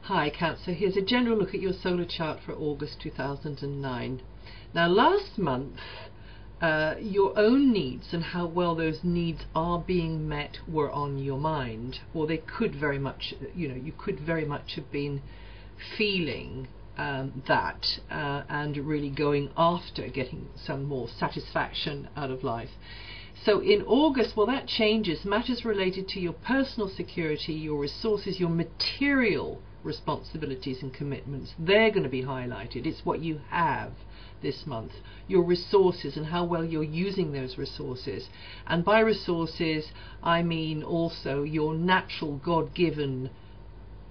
Hi Cancer, here's a general look at your solar chart for August 2009. Now last month, your own needs and how well those needs are being met were on your mind, or they could very much, you could very much have been feeling that and really going after getting some more satisfaction out of life. So in August, well, that changes. Matters related to your personal security, your resources, your material responsibilities and commitments, they're going to be highlighted. It's what you have this month, your resources and how well you're using those resources. And by resources, I mean also your natural God-given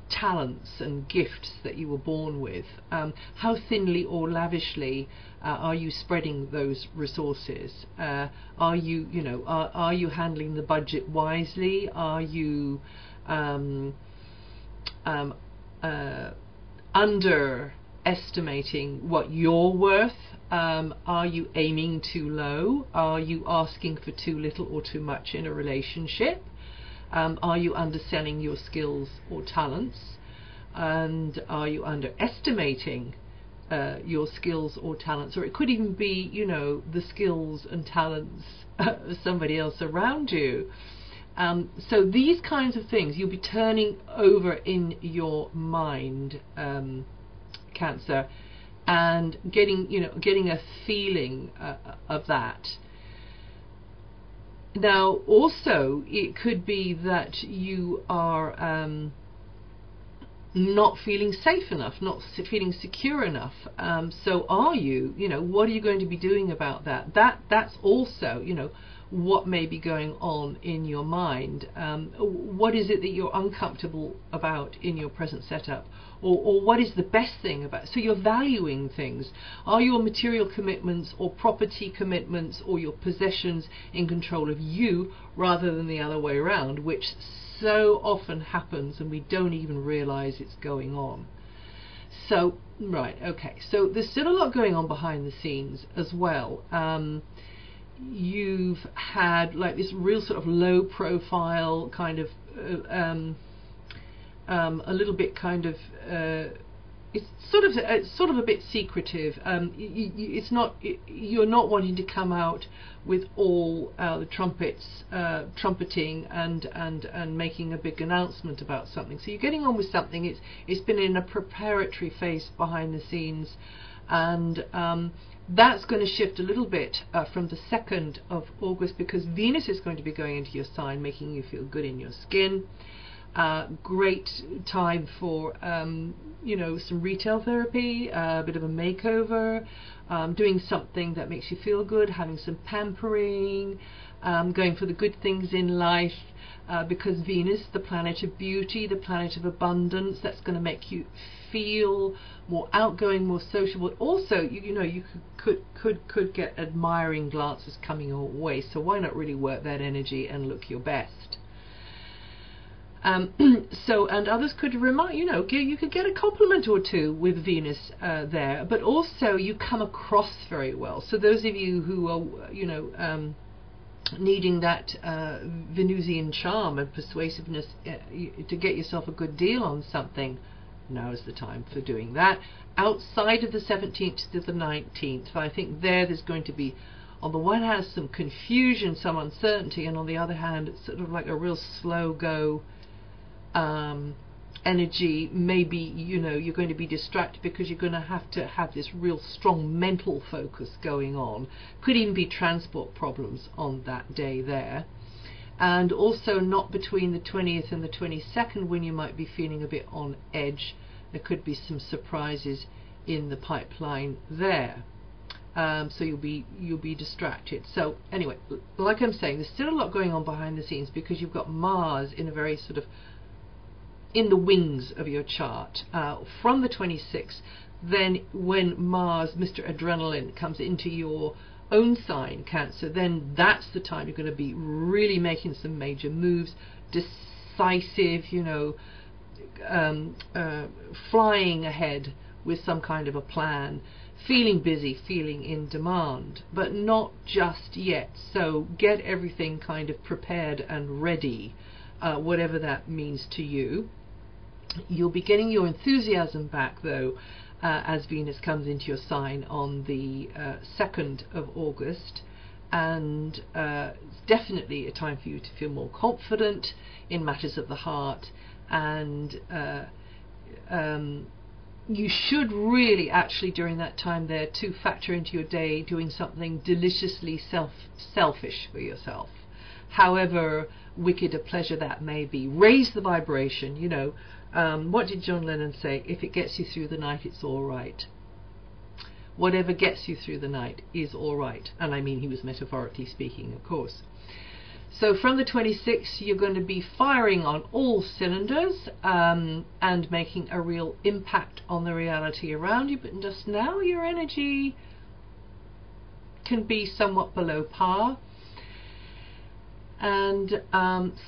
talents and gifts that you were born with. How thinly or lavishly are you spreading those resources? Are you, are you handling the budget wisely? Are you underestimating what you're worth? Are you aiming too low? Are you asking for too little or too much in a relationship? Are you underselling your skills or talents? And are you underestimating your skills or talents? Or it could even be, the skills and talents of somebody else around you. So these kinds of things you'll be turning over in your mind, Cancer, and getting a feeling of that. Now also it could be that you are not feeling safe enough, not feeling secure enough. So are you, what are you going to be doing about that? That's also, what may be going on in your mind. What is it that you're uncomfortable about in your present setup? Or what is the best thing about it? So you're valuing things. Are your material commitments or property commitments or your possessions in control of you rather than the other way around, which so often happens and we don't even realize it's going on. So, right, okay, so there's still a lot going on behind the scenes as well. You've had like this real sort of low profile kind of a little bit kind of it's sort of a bit secretive. It's not, you're not wanting to come out with all the trumpets trumpeting and making a big announcement about something. So you're getting on with something. It's been in a preparatory phase behind the scenes, and that's going to shift a little bit from the 2nd of August, because Venus is going to be going into your sign, making you feel good in your skin. Great time for some retail therapy, a bit of a makeover, doing something that makes you feel good, having some pampering, going for the good things in life, because Venus, the planet of beauty, the planet of abundance, that's going to make you feel more outgoing, more sociable. Also, you could get admiring glances coming your way, so why not really work that energy and look your best? And others could remind, you could get a compliment or two with Venus there, but also you come across very well. So those of you who are, needing that Venusian charm and persuasiveness to get yourself a good deal on something, now is the time for doing that. Outside of the 17th to the 19th, I think there's going to be, on the one hand, some confusion, some uncertainty, and on the other hand, it's sort of like a real slow go energy. Maybe you're going to be distracted because you're going to have this real strong mental focus going on. Could even be transport problems on that day there. And also not between the 20th and the 22nd, when you might be feeling a bit on edge. There could be some surprises in the pipeline there. So you'll be distracted. So anyway, like I'm saying, there's still a lot going on behind the scenes, because you've got Mars in a very sort of in the wings of your chart from the 26th. Then when Mars, Mr. Adrenaline, comes into your own sign, Cancer, then that's the time you're going to be really making some major moves, decisive, flying ahead with some kind of a plan, feeling busy, feeling in demand, but not just yet. So get everything kind of prepared and ready, whatever that means to you. You'll be getting your enthusiasm back, though, as Venus comes into your sign on the 2nd of August. And it's definitely a time for you to feel more confident in matters of the heart, and you should really actually during that time there to factor into your day doing something deliciously selfish for yourself, however wicked a pleasure that may be. Raise the vibration, you know. What did John Lennon say? If it gets you through the night, it's all right. Whatever gets you through the night is all right. And I mean, he was metaphorically speaking, of course. So from the 26th, you're going to be firing on all cylinders and making a real impact on the reality around you. But just now, your energy can be somewhat below par. And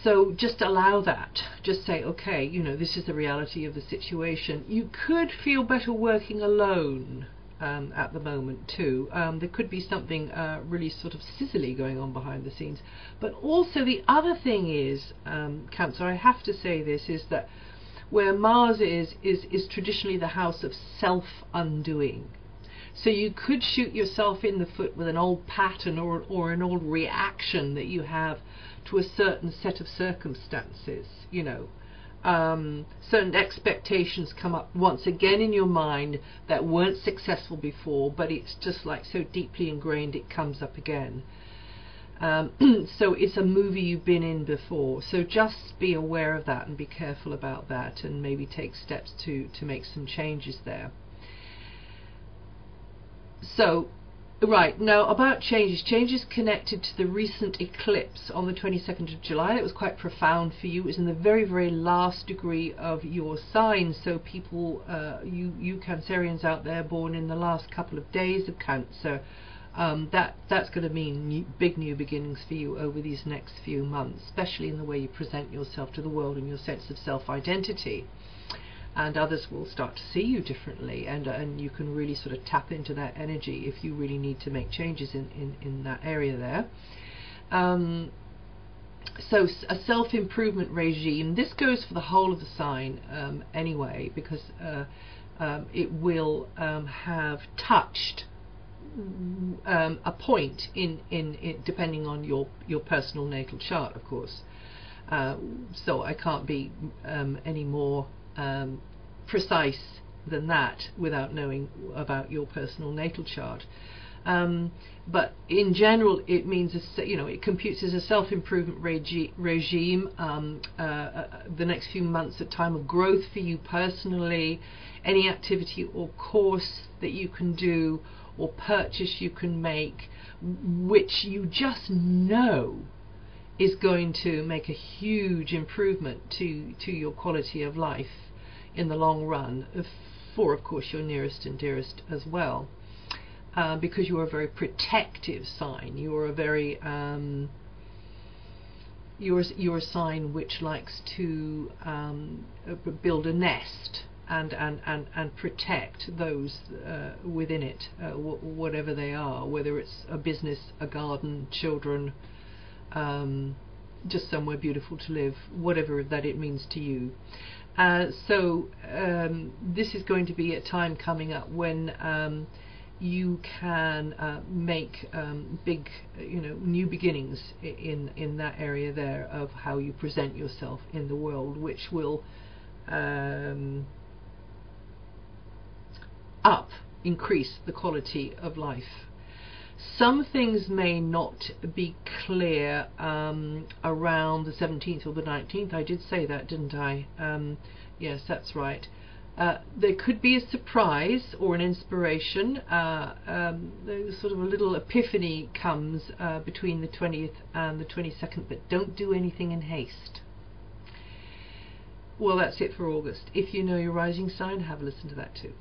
so just allow that. Just say, okay, you know, this is the reality of the situation. You could feel better working alone at the moment too. There could be something really sort of sizzly going on behind the scenes. But also the other thing is, Cancer, I have to say this, is that where Mars is traditionally the house of self-undoing. So you could shoot yourself in the foot with an old pattern or an old reaction that you have to a certain set of circumstances, you know. Certain expectations come up once again in your mind that weren't successful before, but it's just like so deeply ingrained it comes up again. So it's a movie you've been in before, so just be aware of that and be careful about that, and maybe take steps to make some changes there. So, right, now about changes connected to the recent eclipse on the 22nd of July. It was quite profound for you. It was in the very, very last degree of your sign, so people, you Cancerians out there born in the last couple of days of Cancer, that's going to mean big new beginnings for you over these next few months, especially in the way you present yourself to the world and your sense of self-identity. And others will start to see you differently, and you can really sort of tap into that energy if you really need to make changes in that area there. So a self-improvement regime, this goes for the whole of the sign anyway, because it will have touched a point in depending on your personal natal chart, of course. So I can't be any more precise than that without knowing about your personal natal chart. But in general, it means, you know, it computes as a self-improvement regime. The next few months, a time of growth for you personally. Any activity or course that you can do or purchase you can make, which you just know is going to make a huge improvement to your quality of life in the long run, for of course your nearest and dearest as well, because you are a very protective sign. You are a very you're a sign which likes to build a nest and protect those within it, whatever they are, whether it's a business, a garden, children, just somewhere beautiful to live, whatever that it means to you. So this is going to be a time coming up when you can make big, new beginnings in that area there of how you present yourself in the world, which will increase the quality of life. Some things may not be clear around the 17th or the 19th. I did say that, didn't I? Yes, that's right. There could be a surprise or an inspiration. Sort of a little epiphany comes between the 20th and the 22nd, but don't do anything in haste. Well, that's it for August. If you know your rising sign, have a listen to that too.